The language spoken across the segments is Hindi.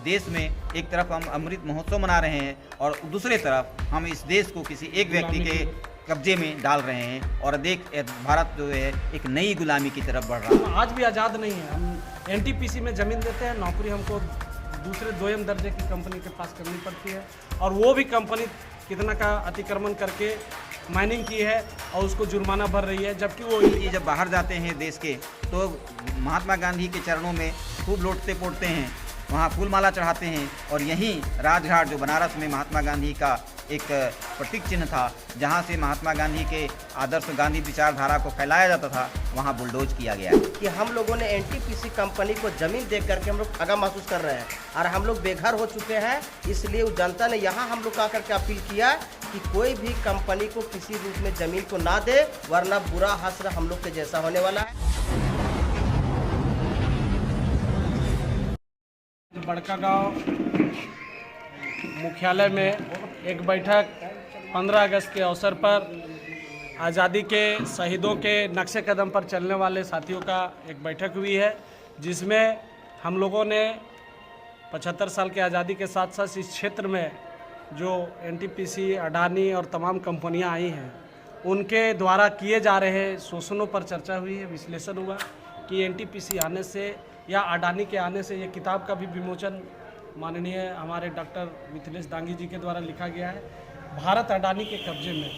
देश में एक तरफ हम अमृत महोत्सव मना रहे हैं और दूसरे तरफ हम इस देश को किसी एक व्यक्ति के कब्जे में डाल रहे हैं और भारत जो है एक नई गुलामी की तरफ बढ़ रहा है। आज भी आज़ाद नहीं है। हम एनटीपीसी में ज़मीन देते हैं, नौकरी हमको दूसरे दोयम दर्जे की कंपनी के पास करनी पड़ती है और वो भी कंपनी कितना का अतिक्रमण करके माइनिंग की है और उसको जुर्माना भर रही है, जबकि वो ये जब बाहर जाते हैं देश के तो महात्मा गांधी के चरणों में खूब लोटते पोटते हैं, वहाँ फूलमाला चढ़ाते हैं और यहीं राजघाट जो बनारस में महात्मा गांधी का एक प्रतीक चिन्ह था, जहाँ से महात्मा गांधी के आदर्श गांधी विचारधारा को फैलाया जाता था, वहाँ बुलडोज किया गया कि हम लोगों ने एनटीपीसी कंपनी को ज़मीन दे करके हम लोग ठगा महसूस कर रहे हैं और हम लोग बेघर हो चुके हैं। इसलिए उस जनता ने यहाँ हम लोग आकर के अपील किया कि कोई भी कंपनी को किसी रूप में ज़मीन को ना दे, वरना बुरा हश्र हम लोग के जैसा होने वाला है। बड़कागांव मुख्यालय में एक बैठक 15 अगस्त के अवसर पर आज़ादी के शहीदों के नक्शे कदम पर चलने वाले साथियों का एक बैठक हुई है, जिसमें हम लोगों ने 75 साल की आज़ादी के साथ साथ इस क्षेत्र में जो एनटीपीसी, अडानी और तमाम कंपनियां आई हैं, उनके द्वारा किए जा रहे शोषणों पर चर्चा हुई है। विश्लेषण हुआ कि एनटीपीसी आने से या अडानी के आने से, ये किताब का भी विमोचन माननीय हमारे डॉक्टर मिथिलेश दांगी जी के द्वारा लिखा गया है, भारत अडानी के कब्जे में।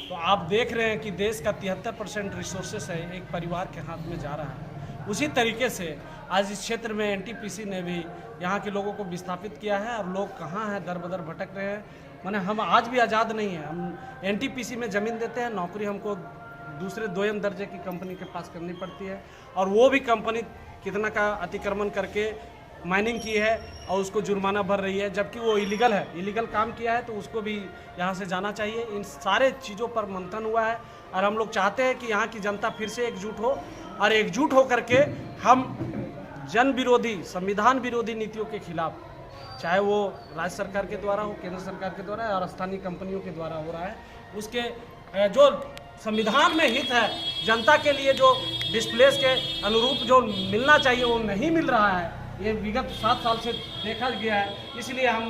तो आप देख रहे हैं कि देश का 73% रिसोर्सेस है एक परिवार के हाथ में जा रहा है। उसी तरीके से आज इस क्षेत्र में एनटीपीसी ने भी यहाँ के लोगों को विस्थापित किया है और लोग कहाँ हैं, दर बदर भटक रहे हैं। माने हम आज भी आज़ाद नहीं हैं। हम एनटीपीसी में ज़मीन देते हैं, नौकरी हमको दूसरे दोयम दर्जे की कंपनी के पास करनी पड़ती है और वो भी कंपनी कितना का अतिक्रमण करके माइनिंग की है और उसको जुर्माना भर रही है, जबकि वो इलीगल है, इलीगल काम किया है, तो उसको भी यहाँ से जाना चाहिए। इन सारे चीज़ों पर मंथन हुआ है और हम लोग चाहते हैं कि यहाँ की जनता फिर से एकजुट हो और एकजुट होकर के हम जन विरोधी, संविधान विरोधी नीतियों के खिलाफ, चाहे वो राज्य सरकार के द्वारा हो, केंद्र सरकार के द्वारा और स्थानीय कंपनियों के द्वारा हो रहा है, उसके जो संविधान में हित है, जनता के लिए जो डिस्प्लेस के अनुरूप जो मिलना चाहिए वो नहीं मिल रहा है, ये विगत 7 साल से देखा गया है। इसलिए हम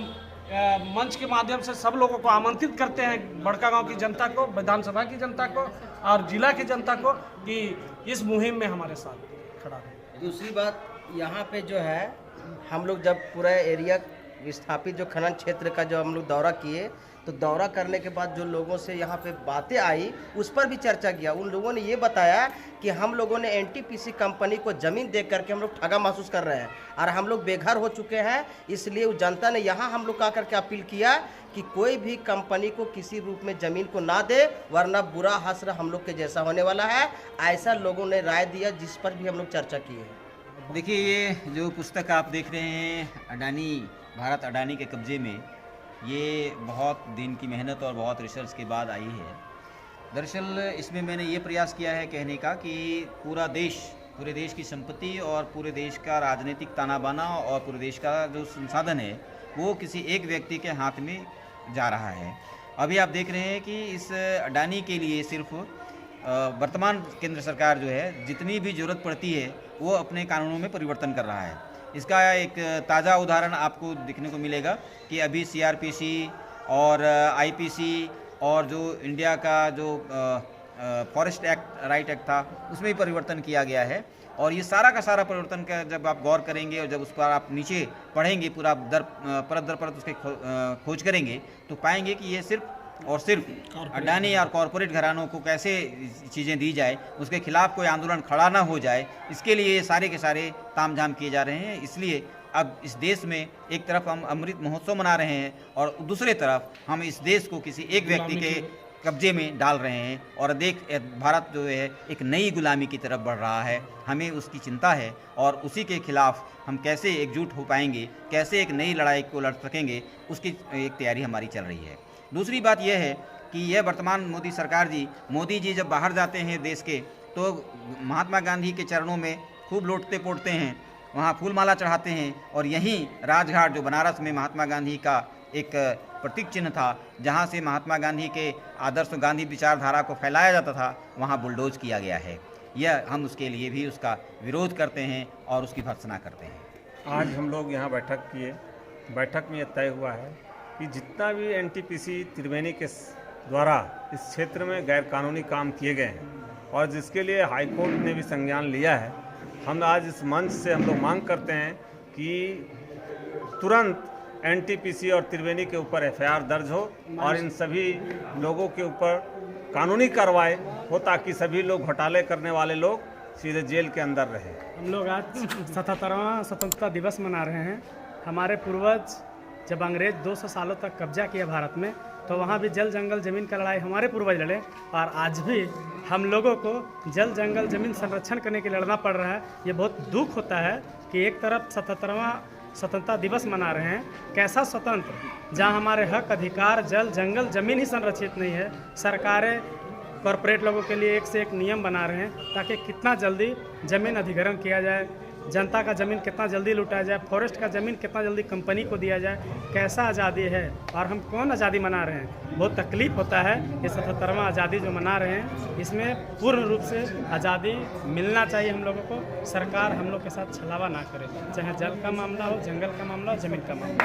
मंच के माध्यम से सब लोगों को आमंत्रित करते हैं, बड़कागांव की जनता को, विधानसभा की जनता को और जिला की जनता को, कि इस मुहिम में हमारे साथ खड़ा रहे। दूसरी बात, यहाँ पे जो है हम लोग जब पूरा एरिया विस्थापित जो खनन क्षेत्र का जो हम लोग दौरा किए, तो दौरा करने के बाद जो लोगों से यहाँ पे बातें आई उस पर भी चर्चा किया। उन लोगों ने ये बताया कि हम लोगों ने एनटीपीसी कंपनी को ज़मीन दे करके हम लोग ठगा महसूस कर रहे हैं और हम लोग बेघर हो चुके हैं। इसलिए उस जनता ने यहाँ हम लोग आकर के अपील किया कि कोई भी कंपनी को किसी रूप में ज़मीन को ना दे, वरना बुरा हश्र हम लोग के जैसा होने वाला है। ऐसा लोगों ने राय दिया, जिस पर भी हम लोग चर्चा किए हैं। देखिए, ये जो पुस्तक आप देख रहे हैं अडानी, भारत अडानी के कब्जे में, ये बहुत दिन की मेहनत और बहुत रिसर्च के बाद आई है। दरअसल इसमें मैंने ये प्रयास किया है कहने का कि पूरे देश की संपत्ति और पूरे देश का राजनीतिक ताना बाना और पूरे देश का जो संसाधन है वो किसी एक व्यक्ति के हाथ में जा रहा है। अभी आप देख रहे हैं कि इस अडानी के लिए सिर्फ वर्तमान केंद्र सरकार जो है जितनी भी ज़रूरत पड़ती है वो अपने कानूनों में परिवर्तन कर रहा है। इसका एक ताज़ा उदाहरण आपको देखने को मिलेगा कि अभी सीआरपीसी और आईपीसी और जो इंडिया का जो फॉरेस्ट एक्ट, राइट एक्ट था, उसमें भी परिवर्तन किया गया है। और ये सारा का सारा परिवर्तन का जब आप गौर करेंगे और जब उस पर आप नीचे पढ़ेंगे, पूरा परत दर परत उसके खोज करेंगे, तो पाएंगे कि ये सिर्फ और सिर्फ अडानी और कॉरपोरेट घरानों को कैसे चीज़ें दी जाए, उसके खिलाफ कोई आंदोलन खड़ा ना हो जाए, इसके लिए सारे के सारे तामझाम किए जा रहे हैं। इसलिए अब इस देश में एक तरफ हम अमृत महोत्सव मना रहे हैं और दूसरे तरफ हम इस देश को किसी एक व्यक्ति के कब्जे में डाल रहे हैं और भारत जो है एक नई गुलामी की तरफ बढ़ रहा है। हमें उसकी चिंता है और उसी के खिलाफ हम कैसे एकजुट हो पाएंगे, कैसे एक नई लड़ाई को लड़ सकेंगे, उसकी एक तैयारी हमारी चल रही है। दूसरी बात यह है कि यह वर्तमान मोदी सरकार मोदी जी जब बाहर जाते हैं देश के, तो महात्मा गांधी के चरणों में खूब लोटते पोटते हैं, वहाँ फूलमाला चढ़ाते हैं और यहीं राजघाट जो बनारस में महात्मा गांधी का एक प्रतीक चिन्ह था, जहाँ से महात्मा गांधी के आदर्श गांधी विचारधारा को फैलाया जाता था, वहाँ बुलडोज किया गया है। यह हम उसके लिए भी उसका विरोध करते हैं और उसकी भर्त्सना करते हैं। आज हम लोग यहाँ बैठक किए बैठक में यह तय हुआ है कि जितना भी एनटीपीसी त्रिवेणी के द्वारा इस क्षेत्र में गैरकानूनी काम किए गए हैं और जिसके लिए हाईकोर्ट ने भी संज्ञान लिया है, हम आज इस मंच से हम लोग मांग करते हैं कि तुरंत एनटीपीसी और त्रिवेणी के ऊपर एफआईआर दर्ज हो और इन सभी लोगों के ऊपर कानूनी कार्रवाई हो ताकि सभी लोग घोटाले करने वाले लोग सीधे जेल के अंदर रहे। हम लोग आज 77वां स्वतंत्रता दिवस मना रहे हैं। हमारे पूर्वज जब अंग्रेज 200 सालों तक कब्जा किया भारत में, तो वहाँ भी जल जंगल ज़मीन का लड़ाई हमारे पूर्वज लड़े और आज भी हम लोगों को जल जंगल ज़मीन संरक्षण करने के लिए लड़ना पड़ रहा है। ये बहुत दुख होता है कि एक तरफ 77वां स्वतंत्रता दिवस मना रहे हैं, कैसा स्वतंत्र जहाँ हमारे हक अधिकार जल जंगल ज़मीन ही संरक्षित नहीं है। सरकारें कॉरपोरेट लोगों के लिए एक से एक नियम बना रहे हैं ताकि कितना जल्दी ज़मीन अधिग्रहण किया जाए, जनता का ज़मीन कितना जल्दी लुटाया जाए, फॉरेस्ट का ज़मीन कितना जल्दी कंपनी को दिया जाए। कैसा आज़ादी है और हम कौन आज़ादी मना रहे हैं। बहुत तकलीफ़ होता है ये 77वां आज़ादी जो मना रहे हैं, इसमें पूर्ण रूप से आज़ादी मिलना चाहिए हम लोगों को। सरकार हम लोग के साथ छलावा ना करे, चाहे जल का मामला हो, जंगल का मामला हो, ज़मीन का मामला।